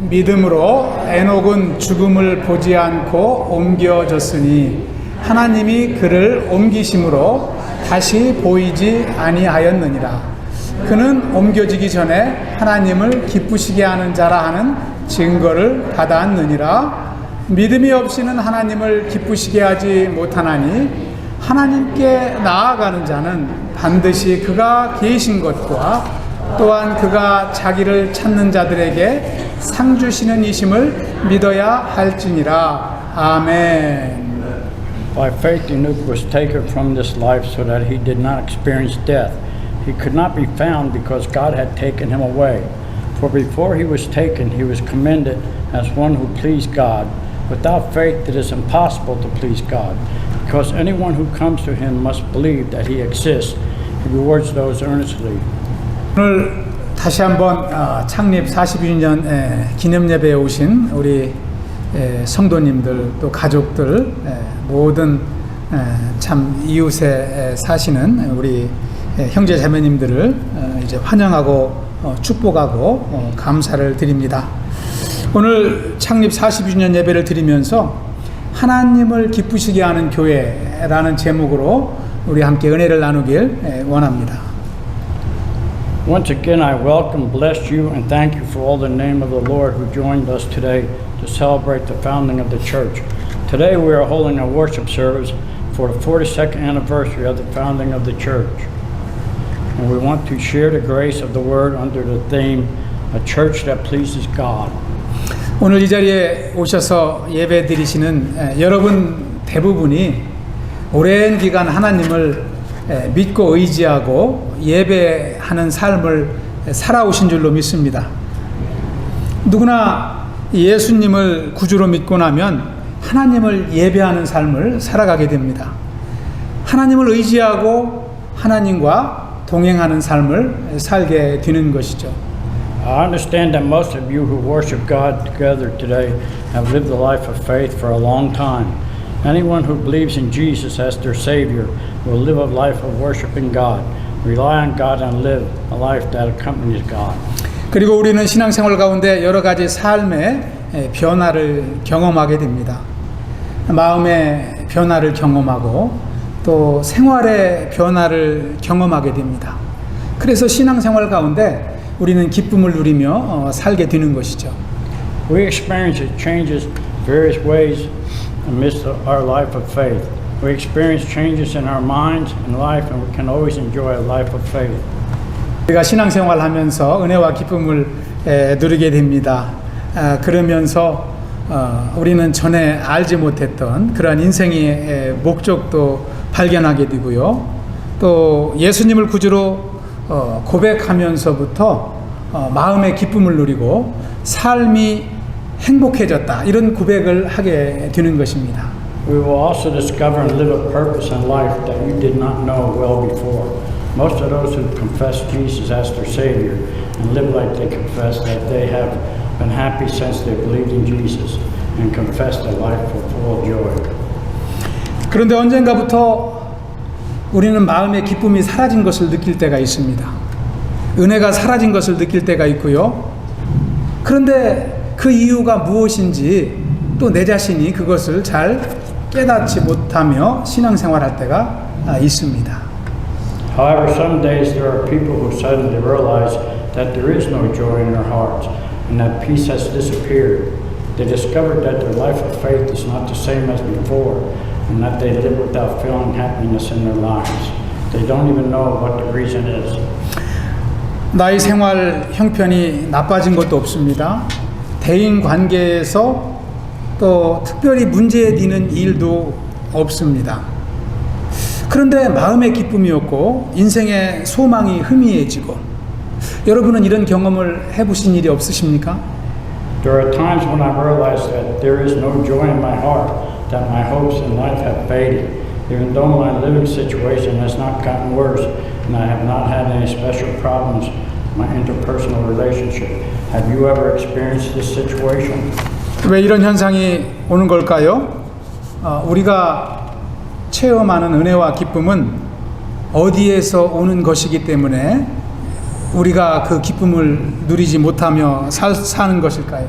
믿음으로 에녹은 죽음을 보지 않고 옮겨졌으니 하나님이 그를 옮기심으로 다시 보이지 아니하였느니라. 그는 옮겨지기 전에 하나님을 기쁘시게 하는 자라 하는 증거를 받았느니라. 믿음이 없이는 하나님을 기쁘시게 하지 못하나니 하나님께 나아가는 자는 반드시 그가 계신 것과 또한 그가 자기를 찾는 자들에게 상 주시는 이심을 믿어야 할지니라. 아멘. By faith Enoch was taken from this life so that he did not experience death. He could not be found because God had taken him away. For before he was taken, he was commended as one who pleased God. Without faith it is impossible to please God, because anyone who comes to him must believe that he exists. He rewards those earnestly. 오늘 다시 한번 창립 42주년 기념 예배에 오신 우리 성도님들 또 가족들 모든 참 이웃에 사시는 우리 형제 자매님들을 이제 환영하고 축복하고 감사를 드립니다. 오늘 창립 42주년 예배를 드리면서 하나님을 기쁘시게 하는 교회라는 제목으로 우리 함께 은혜를 나누길 원합니다. Once again, I welcome, bless you, and thank you for all the name of the Lord who joined us today to celebrate the founding of the church. Today we are holding a worship service for the 42nd anniversary of the founding of the church. And we want to share the grace of the word under the theme, A Church That Pleases God. 오늘 이 자리에 오셔서 예배 드리시는 여러분 대부분이 오랜 기간 하나님을 믿고 의지하고 예배하는 삶을 살아오신 줄로 믿습니다. 누구나 예수님을 구주로 믿고 나면 하나님을 예배하는 삶을 살아가게 됩니다. 하나님을 의지하고 하나님과 동행하는 삶을 살게 되는 것이죠. I understand that most of you who worship God together today have lived the life of faith for a long time. Anyone who believes in Jesus as their Savior will live a life of worshiping God, rely on God, and live a life that accompanies God. 그리고 우리는 신앙생활 가운데 여러 가지 삶의 변화를 경험하게 됩니다. 마음의 변화를 경험하고 또 생활의 변화를 경험하게 됩니다. 그래서 신앙생활 가운데 우리는 기쁨을 누리며 살게 되는 것이죠. We experience changes various ways amidst our life of faith. We experience changes in our minds and life, and we can always enjoy a life of faith. 우리가 신앙생활하면서 은혜와 기쁨을 누리게 됩니다. 그러면서 우리는 전에 알지 못했던 그러한 인생의 목적도 발견하게 되고요. 또 예수님을 구주로 고백하면서부터 마음의 기쁨을 누리고 삶이 행복해졌다, 이런 고백을 하게 되는 것입니다. We will also discover and live a purpose in life that you did not know well before. Most of those who confess Jesus as their Savior and live like they confess that they have been happy since they believed in Jesus and confessed a life full of joy. 그런데 언젠가부터 우리는 마음의 기쁨이 사라진 것을 느낄 때가 있습니다. 은혜가 사라진 것을 느낄 때가 있고요. 그런데 그 이유가 무엇인지 또 내 자신이 그것을 잘 깨닫지 못하며 신앙생활할 때가 있습니다. However, some days there are people who suddenly realize that there is no joy in their hearts and that peace has disappeared. They discover that their life of faith is not the same as before and that they live without feeling happiness in their lives. They don't even know what the reason is. 나의 생활 형편이 나빠진 것도 없습니다. 대인 관계에서 또 특별히 문제되는 일도 없습니다. 그런데 마음의 기쁨이 없고 인생의 소망이 희미해지고, 여러분은 이런 경험을 해보신 일이 없으십니까? There are times when I realize that there is no joy in my heart, that my hopes in life have faded, even though my living situation has not gotten worse and I have not had any special problems in my interpersonal relationship. Have you ever experienced this situation? 왜 이런 현상이 오는 걸까요? 우리가 체험하는 은혜와 기쁨은 어디에서 오는 것이기 때문에 우리가 그 기쁨을 누리지 못하며 사는 것일까요?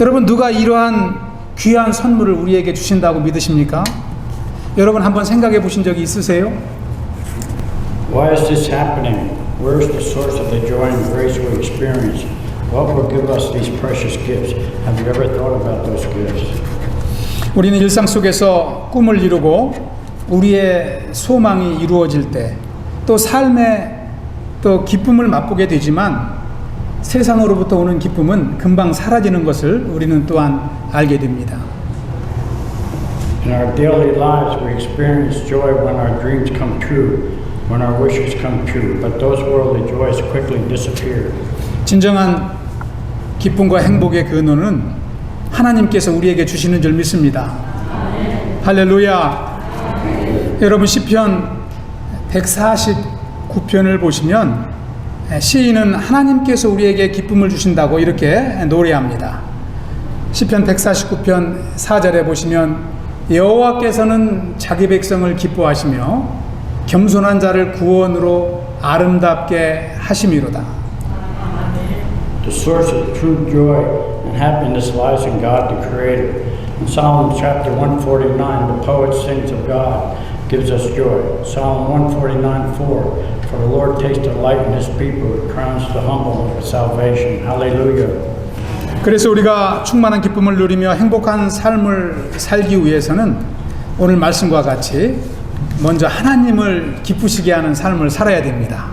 여러분, 누가 이러한 귀한 선물을 우리에게 주신다고 믿으십니까? 여러분 한번 생각해 보신 적이 있으세요? Why is this happening? Where's the source of the joy and grace we experience? What will give us these precious gifts? Have you ever thought about those gifts? 우리는 일상 속에서 꿈을 이루고 우리의 소망이 이루어질 때 또 삶의 또 기쁨을 맛보게 되지만 세상으로부터 오는 기쁨은 금방 사라지는 것을 우리는 또한 알게 됩니다. In our daily lives, we experience joy when our dreams come true, when our wishes come true, but those worldly joys quickly disappear. 진정한 기쁨과 행복의 근원은 하나님께서 우리에게 주시는 줄 믿습니다. 할렐루야. 여러분, 시편 149편을 보시면 시인은 하나님께서 우리에게 기쁨을 주신다고 이렇게 노래합니다. 시편 149편 4절에 보시면 여호와께서는 자기 백성을 기뻐하시며 겸손한 자를 구원으로 아름답게 하심이로다. The source of true joy and happiness lies in God the Creator. In Psalm chapter 149, the poet sings of God gives us joy. Psalm 149:4, for the Lord takes delight in His people, who crowns the humble with salvation. Hallelujah. 그래서 우리가 충만한 기쁨을 누리며 행복한 삶을 살기 위해서는 오늘 말씀과 같이 먼저 하나님을 기쁘시게 하는 삶을 살아야 됩니다.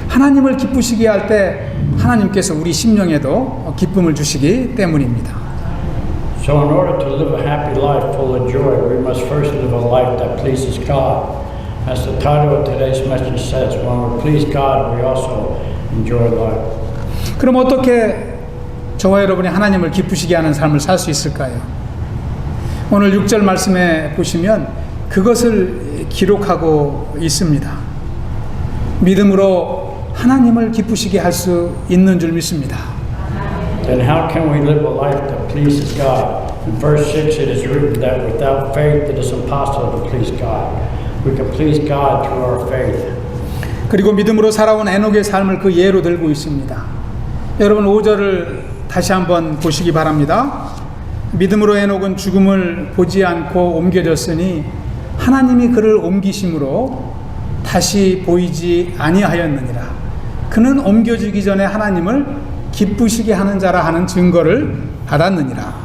하나님을 기쁘시게 할 때 하나님께서 우리 심령에도 기쁨을 주시기 때문입니다. So in order to live a happy life full of joy, we must first live a life that pleases God. As the title of today's message says, when we please God, we also enjoy life. 그럼 어떻게 저와 여러분이 하나님을 기쁘시게 하는 삶을 살 수 있을까요? 오늘 6절 말씀에 보시면 그것을 기록하고 있습니다. 믿음으로 하나님을 기쁘시게 할 수 있는 줄 믿습니다. Then how can we live a life that pleases God? In verse 6 it is written that without faith it is impossible to please God. We can please God through our faith. 그리고 믿음으로 살아온 에녹의 삶을 그 예로 들고 있습니다. 여러분 5절을 다시 한번 보시기 바랍니다. 믿음으로 에녹은 죽음을 보지 않고 옮겨졌으니 하나님이 그를 옮기심으로 다시 보이지 아니하였느니라. 그는 옮겨지기 전에 하나님을 기쁘시게 하는 자라 하는 증거를 받았느니라.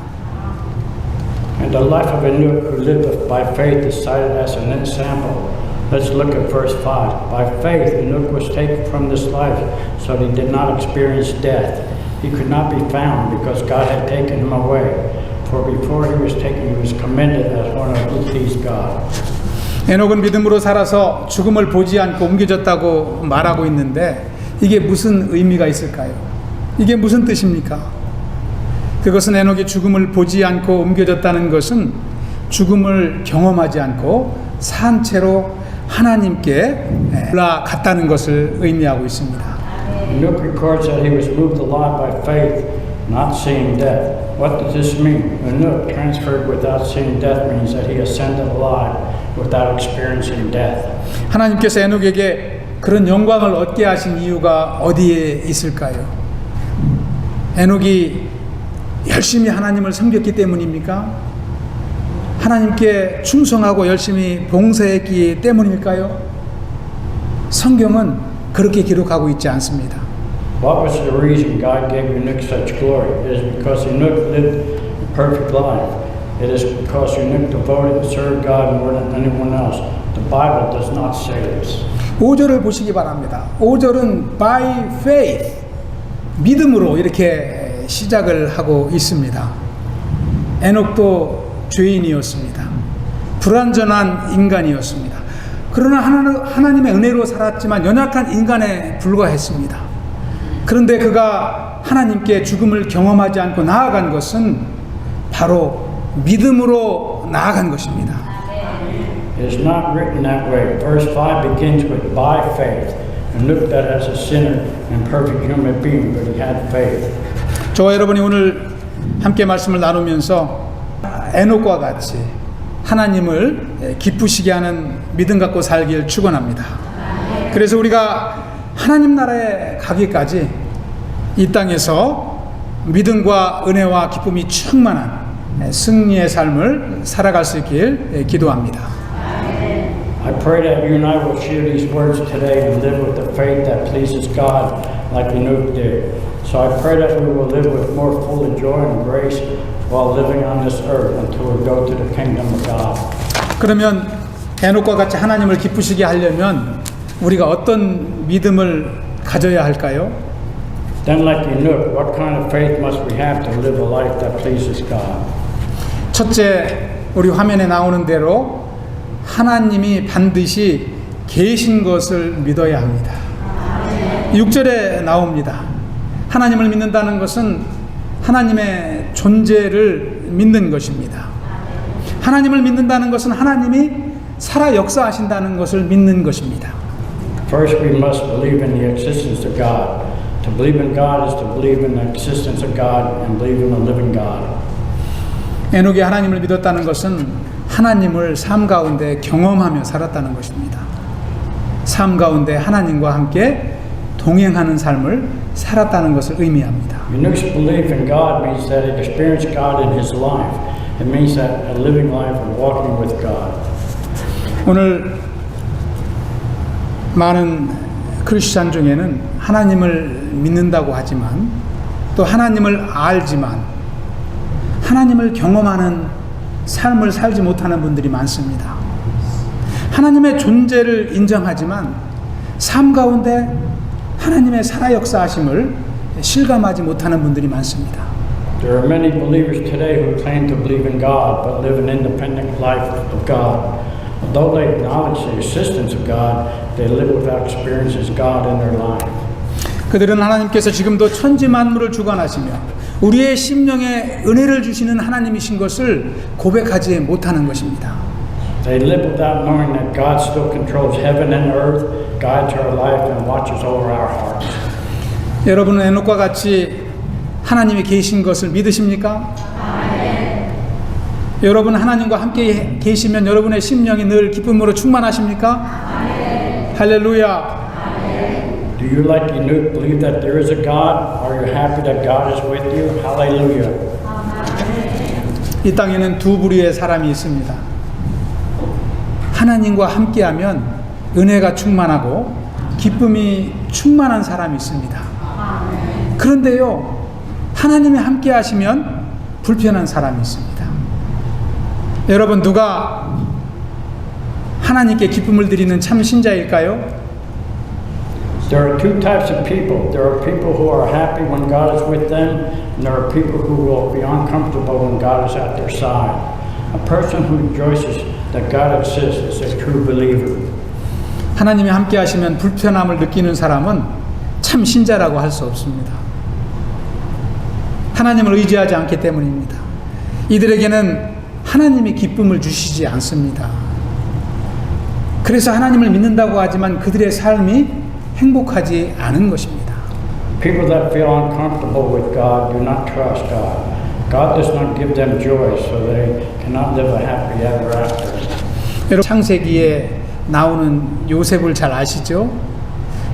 And the life of Enoch who lived by faith is cited as an example. Let's look at verse 5. By faith Enoch was taken from this life so that he did not experience death. He could not be found because God had taken him away. For before he was taken, he was commended as one who pleased God. 에녹은 믿음으로 살아서 죽음을 보지 않고 옮겨졌다고 말하고 있는데 이게 무슨 의미가 있을까요? 이게 무슨 뜻입니까? 그것은 에녹이 죽음을 보지 않고 옮겨졌다는 것은 죽음을 경험하지 않고 산 채로 하나님께 올라갔다는 것을 의미하고 있습니다. Enoch records that he was moved alive by faith, not seeing death. What does this mean? Enoch transferred without seeing death means that he ascended alive without experiencing death. 하나님께서 에녹에게 그런 영광을 얻게 하신 이유가 어디에 있을까요? 에녹이 열심히 하나님을 섬겼기 때문입니까? 하나님께 충성하고 열심히 봉사했기 때문일까요? 성경은 그렇게 기록하고 있지 않습니다. What was the reason God gave Enoch such glory? It is because Enoch lived a perfect life. It is because Enoch devoted and served God more than anyone else. The Bible does not say this. 5절을 보시기 바랍니다. 5절은 by faith, 믿음으로 이렇게 시작을 하고 있습니다. 에녹도 죄인이었습니다. 불완전한 인간이었습니다. 그러나 하나님의 은혜로 살았지만 연약한 인간에 불과했습니다. 그런데 그가 하나님께 죽음을 경험하지 않고 나아간 것은 바로 믿음으로 나아간 것입니다. It is not written that way. Verse 5 begins with by faith. And look that as a sinner and perfect human being, but he had faith. 저와 여러분이 오늘 함께 말씀을 나누면서 에녹과 같이 하나님을 기쁘시게 하는 믿음 갖고 살길 축원합니다. 그래서 우리가 하나님 나라에 가기까지 이 땅에서 믿음과 은혜와 기쁨이 충만한 승리의 삶을 살아갈 수 있길 기도합니다. I pray that you and I will share these words today and live with the faith that pleases God like Enoch did. So I pray that we will live with more full joy and grace while living on this earth until we go to the kingdom of God. 그러면 에녹과 같이 하나님을 기쁘시게 하려면 우리가 어떤 믿음을 가져야 할까요? Then like Enoch, what kind of faith must we have to live a life that pleases God? 첫째, 우리 화면에 나오는 대로 하나님이 반드시 계신 것을 믿어야 합니다. 6절에 나옵니다. 하나님을 믿는다는 것은 하나님의 존재를 믿는 것입니다. 하나님을 믿는다는 것은 하나님이 살아 역사하신다는 것을 믿는 것입니다. First, we must believe in the existence of God. To believe in God is to believe in the existence of God and believe in the living God. 에녹이 하나님을 믿었다는 것은 하나님을 삶 가운데 경험하며 살았다는 것입니다. 삶 가운데 하나님과 함께 동행하는 삶을 살았다는 것을 의미합니다. Enoch's belief in God means that he experienced God in his life. It means that a living life of walking with God. 오늘 많은 크리스찬 중에는 하나님을 믿는다고 하지만 또 하나님을 알지만 하나님을 경험하는 삶을 살지 못하는 분들이 많습니다. 하나님의 존재를 인정하지만 삶 가운데 하나님의 살아 역사하심을 실감하지 못하는 분들이 많습니다. There are many believers today who claim to believe in God but live an independent life of God. Although they acknowledge the existence of God, they live without experiencing God in their life. 그들은 하나님께서 지금도 천지 만물을 주관하시며 우리의 심령에 은혜를 주시는 하나님이신 것을 고백하지 못하는 것입니다. They live without knowing that God still controls heaven and earth, guides our life, and watches over our hearts. 여러분은 에녹과 같이 하나님이 계신 것을 믿으십니까? 여러분 하나님과 함께 계시면 여러분의 심령이 늘 기쁨으로 충만하십니까? 할렐루야. Do you, like Enoch, believe that there is a God? Are you happy that God is with you? Hallelujah. 이 땅에는 두 부류의 사람이 있습니다. 하나님과 함께하면 은혜가 충만하고 기쁨이 충만한 사람이 있습니다. 그런데요, 하나님이 함께하시면 불편한 사람이 있습니다. 여러분, 누가 하나님께 기쁨을 드리는 참 신자일까요? There are two types of people. There are people who are happy when God is with them, and there are people who will be uncomfortable when God is at their side. A person who rejoices that God exists is a true believer. 하나님이 함께 하시면 불편함을 느끼는 사람은 참 신자라고 할 수 없습니다. 하나님을 의지하지 않기 때문입니다. 이들에게는 하나님이 기쁨을 주시지 않습니다. 그래서 하나님을 믿는다고 하지만 그들의 삶이 행복하지 않은 것입니다. People that feel uncomfortable with God do not trust God. God does not give them joy, so they cannot live a happy ever after. 여러분, 창세기에 나오는 요셉을 잘 아시죠?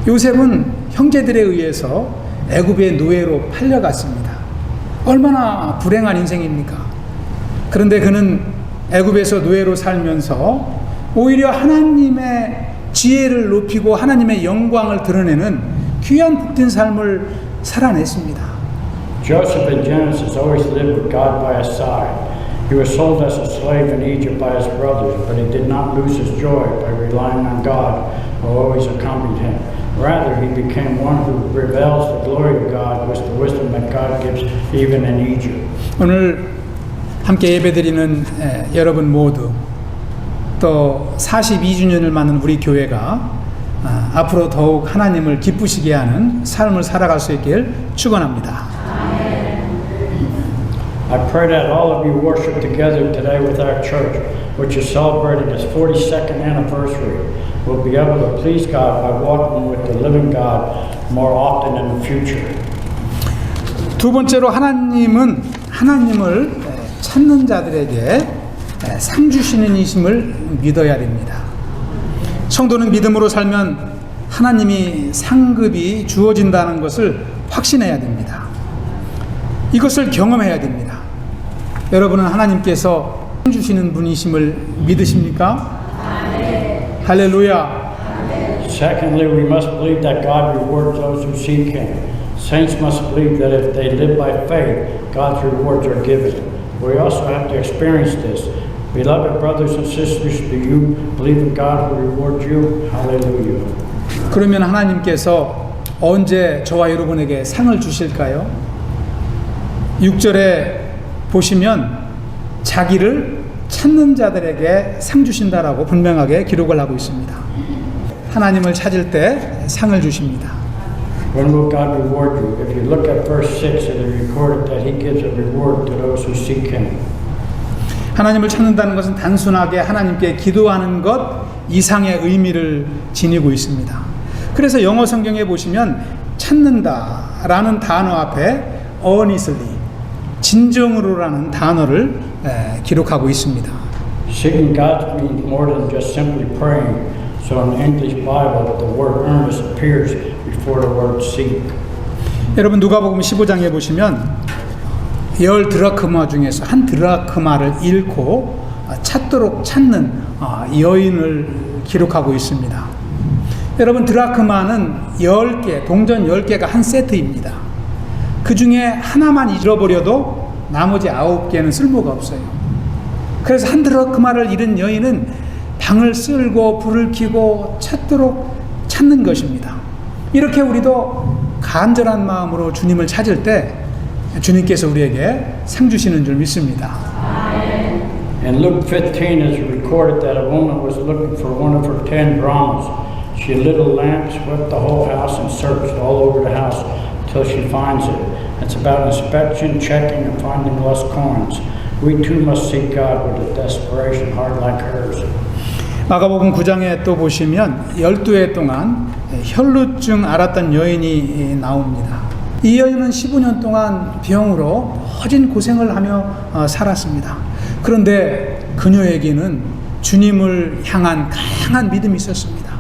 요셉은 형제들에 의해서 애굽의 노예로 팔려갔습니다. 얼마나 불행한 인생입니까? 그런데 그는 애굽에서 노예로 살면서 오히려 하나님의 지혜를 높이고 하나님의 영광을 드러내는 귀한 복된 삶을 살아냈습니다. Joseph in Genesis always lived with God by his side. He was sold as a slave in Egypt by his brothers, but he did not lose his joy by relying on God, who always accompanied him. Rather, he became one who reveals the glory of God with the wisdom that God gives even in Egypt. 오늘 함께 예배드리는 여러분 모두 또 42주년을 맞는 우리 교회가 앞으로 더욱 하나님을 기쁘시게 하는 삶을 살아갈 수 있길 축원합니다. I pray that all of you worship together today with our church, which is celebrating its 42nd anniversary, will be able to please God by walking with the living God more often in the future. 두 번째로 하나님은 하나님을 찾는 자들에게 상 주시는 이심을 믿어야 됩니다. 성도는 믿음으로 살면 하나님이 상급이 주어진다는 것을 확신해야 됩니다. 이것을 경험해야 됩니다. 여러분은 하나님께서 상 주시는 분이심을 믿으십니까? 할렐루야. Secondly, we must believe that God rewards those who seek Him. Saints must believe that if they live by faith, God's rewards are given. We also have to experience this. Beloved brothers and sisters, do you believe in God who rewards you? Hallelujah. 그러면 하나님께서 언제 저와 여러분에게 상을 주실까요? 6절에 보시면 자기를 찾는 자들에게 상 주신다라고 분명하게 기록을 하고 있습니다. 하나님을 찾을 때 상을 주십니다. When will God reward you? If you look at verse 6, it is recorded that He gives a reward to those who seek Him. 하나님을 찾는다는 것은 단순하게 하나님께 기도하는 것 이상의 의미를 지니고 있습니다. 그래서 영어 성경에 보시면 찾는다라는 단어 앞에 earnestly, 진정으로라는 단어를 기록하고 있습니다. Seeking God means more than just simply praying. So in the English Bible, the word earnest appears before the word seek. 여러분 누가복음 15장에 보시면 10 드라크마 중에서 한 드라크마를 잃고 찾도록 찾는 여인을 기록하고 있습니다. 여러분 드라크마는 10개, 동전 10개가 한 세트입니다. 그 중에 하나만 잃어버려도 나머지 9개는 쓸모가 없어요. 그래서 한 드라크마를 잃은 여인은 방을 쓸고 불을 켜고 찾도록 찾는 것입니다. 이렇게 우리도 간절한 마음으로 주님을 찾을 때 주님께서 우리에게 상 주시는 줄 믿습니다. In Luke 15 it is recorded that a woman was looking for one of her 10 drachmas. She lit a lamp, swept the whole house, and searched all over the house till she finds it. It's about inspection, checking, and finding lost coins. We too must seek God with a desperation heart like hers. 마가복음 9장에 또 보시면 12해 동안 혈루증 앓았던 여인이 나옵니다. 이 여인은 15년 동안 병으로 모진 고생을 하며 살았습니다. 그런데 그녀에게는 주님을 향한 강한 믿음이 있었습니다.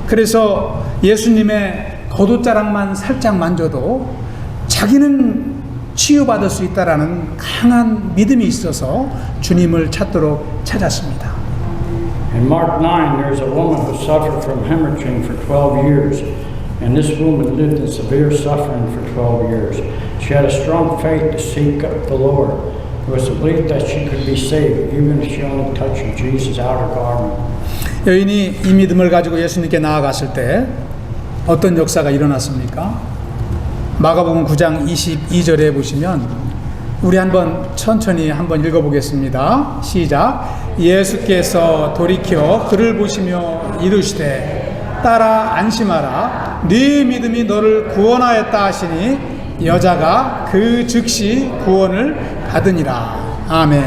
그래서 예수님의 겉옷자락만 살짝 만져도 자기는 치유받을 수 있다라는 강한 믿음이 있어서 주님을 찾도록 찾았습니다. In Mark 9, there's a woman who suffered from hemorrhaging for 12 years. And this woman lived in severe suffering for 12 years. She had a strong faith to seek the Lord. It was believed that she could be saved, even if she only touched Jesus' outer garment. 여인이 이 믿음을 가지고 예수님께 나아갔을 때 어떤 역사가 일어났습니까? 마가복음 9장 22절에 보시면 우리 천천히 한번 읽어보겠습니다. 시작. 예수께서 돌이켜 그를 보시며 이르시되 따라 안심하라. 네 믿음이 너를 구원하였다 하시니 여자가 그 즉시 구원을 받으니라. 아멘.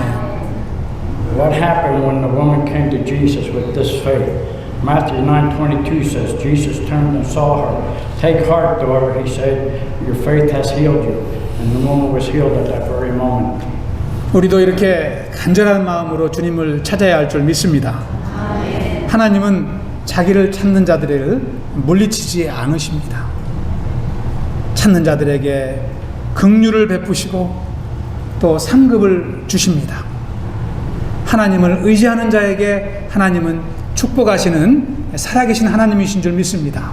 What happened when the woman came to Jesus with this faith? Matthew 9:22 says, Jesus turned and saw her. Take heart, daughter, he said, your faith has healed you. And the woman was healed at that very moment. 우리도 이렇게 간절한 마음으로 주님을 찾아야 할 줄 믿습니다. 하나님은 자기를 찾는 자들을 물리치지 않으십니다. 찾는 자들에게 긍휼을 베푸시고 또 상급을 주십니다. 하나님을 의지하는 자에게 하나님은 축복하시는 살아계신 하나님이신 줄 믿습니다.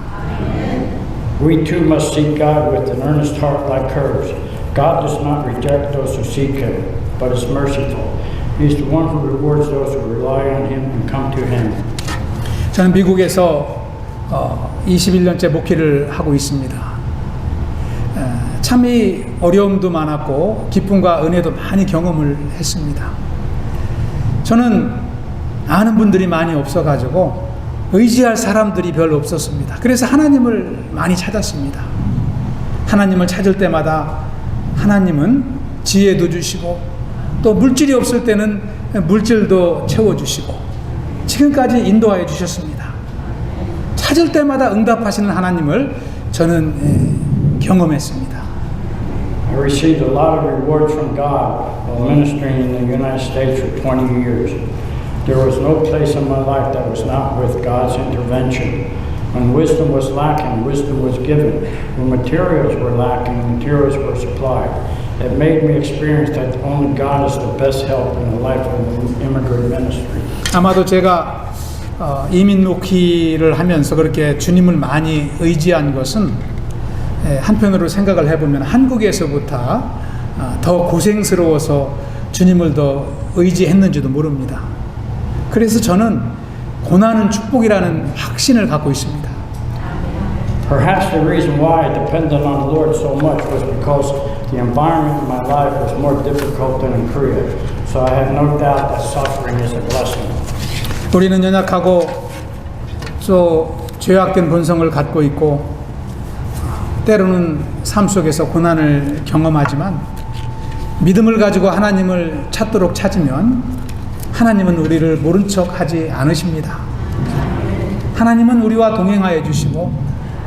We too must seek God with an earnest heart like hers. God does not reject those who seek Him, but is merciful. He is the one who rewards those who rely on Him and come to Him. 저는 미국에서 21년째 목회를 하고 있습니다. 참이 어려움도 많았고 기쁨과 은혜도 많이 경험을 했습니다. 저는 아는 분들이 많이 없어가지고 의지할 사람들이 별로 없었습니다. 그래서 하나님을 많이 찾았습니다. 하나님을 찾을 때마다 하나님은 지혜도 주시고 또 물질이 없을 때는 물질도 채워주시고 지금까지 인도하여 주셨습니다. 찾을 때마다 응답하시는 하나님을 저는 경험했습니다. I received a lot of rewards from God while ministering in the United States for 20 years. There was no place in my life that was not with God's intervention. When wisdom was lacking, wisdom was given. When materials were lacking, materials were supplied. that made me experience that only God is the best help in the life of immigrant ministry. 아마도 제가 이민 놓기를 하면서 그렇게 주님을 많이 의지한 것은 한편으로 생각을 해보면 한국에서부터 더 고생스러워서 주님을 더 의지했는지도 모릅니다. 그래서 저는 고난은 축복이라는 확신을 갖고 있습니다. Perhaps the reason why I depended on the Lord so much was because the environment in my life was more difficult than in Korea. So I have no doubt that suffering is a blessing. 우리는 연약하고 또 죄악된 본성을 갖고 있고 때로는 삶 속에서 고난을 경험하지만 믿음을 가지고 하나님을 찾도록 찾으면 하나님은 우리를 모른 척 하지 않으십니다. 하나님은 우리와 동행하여 주시고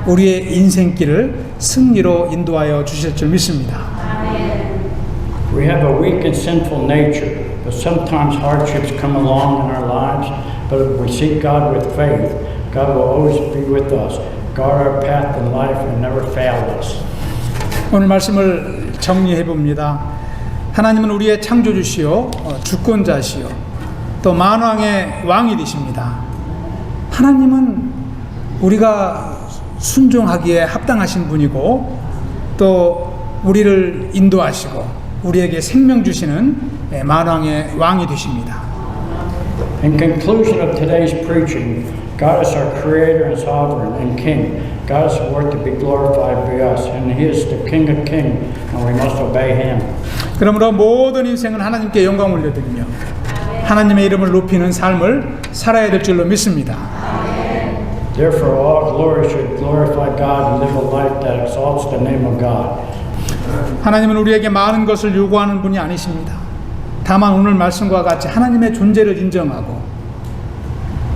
우리의 인생길을 승리로 인도하여 주실 줄 믿습니다. We have a weak and sinful nature, but sometimes hardships come along in our lives. But if we seek God with faith, God will always be with us, guard our path in life, and never fail us. 오늘 말씀을 정리해 봅니다. 하나님은 우리의 창조주시요 주권자시요 또 만왕의 왕이 되십니다. 하나님은 우리가 순종하기에 합당하신 분이고 또 우리를 인도하시고 우리에게 생명 주시는 만왕의 왕이 되십니다. In conclusion of today's preaching, God is our Creator and Sovereign and King. God is worth to be glorified by us, and He is the King of Kings, and we must obey Him. 그러므로 모든 인생은 하나님께 영광 올려드리며 하나님의 이름을 높이는 삶을 살아야 될 줄로 믿습니다. Therefore, all glory should glorify God and live a life that exalts the name of God. 하나님은 우리에게 많은 것을 요구하는 분이 아니십니다. 다만 오늘 말씀과 같이 하나님의 존재를 인정하고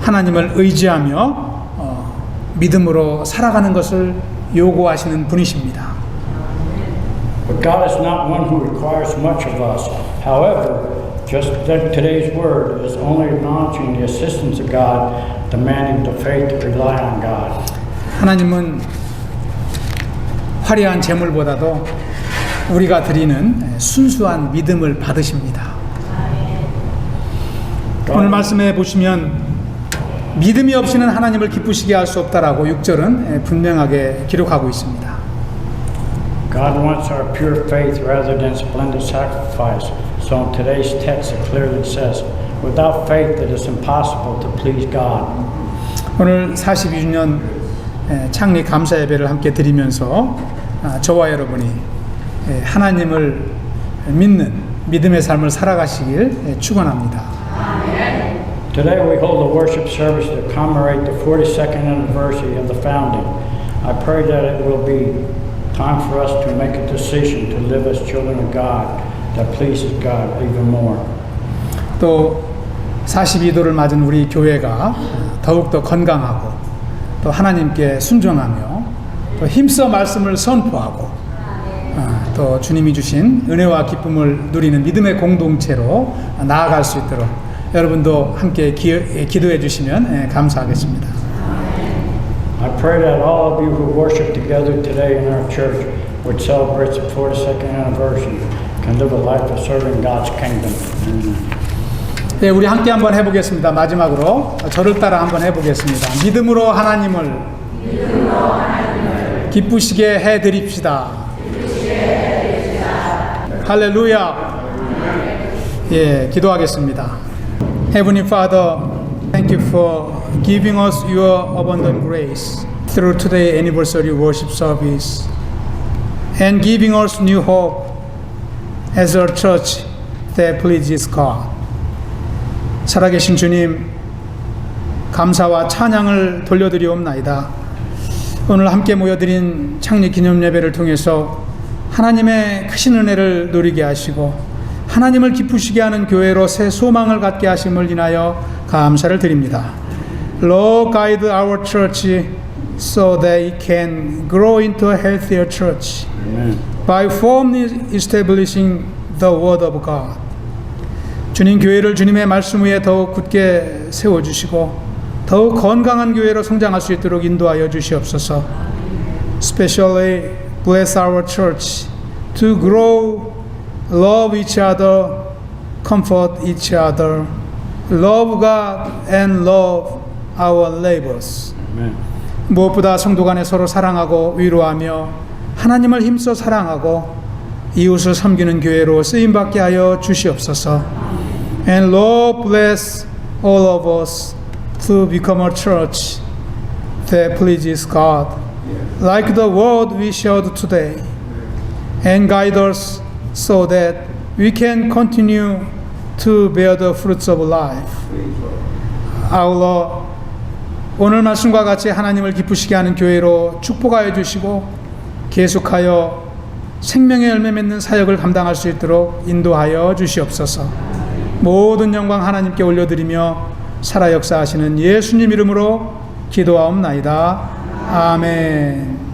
하나님을 의지하며 믿음으로 살아가는 것을 요구하시는 분이십니다. But God is not one who requires much of us. However, just like today's word is only acknowledging the assistance of God, demanding the faith to rely on God. 하나님은 화려한 재물보다도 우리가 드리는 순수한 믿음을 받으십니다. 오늘 말씀에 보시면 믿음이 없이는 하나님을 기쁘시게 할 수 없다라고 6절은 분명하게 기록하고 있습니다. God wants our pure faith rather than splendid sacrifice. So in today's text it clearly says, without faith it is impossible to please God. 오늘 42주년 창립 감사 예배를 함께 드리면서 저와 여러분이 하나님을 믿는 믿음의 삶을 살아가시길 축원합니다. Today we hold a worship service to commemorate the 42nd anniversary of the founding. I pray that it will be time for us to make a decision to live as children of God that pleases God even more. 또 42도를 맞은 우리 교회가 더욱더 건강하고 또 하나님께 순종하며 또 힘써 말씀을 선포하고 또 주님이 주신 은혜와 기쁨을 누리는 믿음의 공동체로 나아갈 수 있도록 여러분도 함께 기도해 주시면 감사하겠습니다. I pray that all of you who worship together today in our church, which celebrates the 42nd anniversary, can live a life of serving God's kingdom. 네, 우리 함께 한번 해보겠습니다. 마지막으로 저를 따라 한번 해보겠습니다. 믿음으로 하나님을 기쁘시게 해드립시다. 할렐루야. 예, 기도하겠습니다. Heavenly Father, thank you for giving us your abundant grace through today's anniversary worship service and giving us new hope as a church that pleases God. 살아계신 주님, 감사와 찬양을 돌려드리옵나이다. 오늘 함께 모여드린 창립 기념 예배를 통해서 하나님의 크신 은혜를 누리게 하시고 하나님을 기쁘시게 하는 교회로 새 소망을 갖게 하심을 인하여 감사를 드립니다. Lord, guide our church so that it can grow into a healthier church by firmly establishing the word of God. 주님, 교회를 주님의 말씀 위에 더욱 굳게 세워주시고 더욱 건강한 교회로 성장할 수 있도록 인도하여 주시옵소서. Especially bless our church to grow love each other, comfort each other, love God and love our neighbors. Amen. 무엇보다 성도 간에 서로 사랑하고 위로하며 하나님을 힘써 사랑하고 이웃을 섬기는 교회로 쓰임받게 하여 주시옵소서. And Lord bless all of us to become a church that pleases God, like the word we shared today, and guide us so that we can continue to bear the fruits of life. 아울러 오늘 말씀과 같이 하나님을 기쁘시게 하는 교회로 축복하여 주시고 계속하여 생명의 열매 맺는 사역을 감당할 수 있도록 인도하여 주시옵소서. 모든 영광 하나님께 올려드리며 살아 역사하시는 예수님 이름으로 기도하옵나이다. 아멘.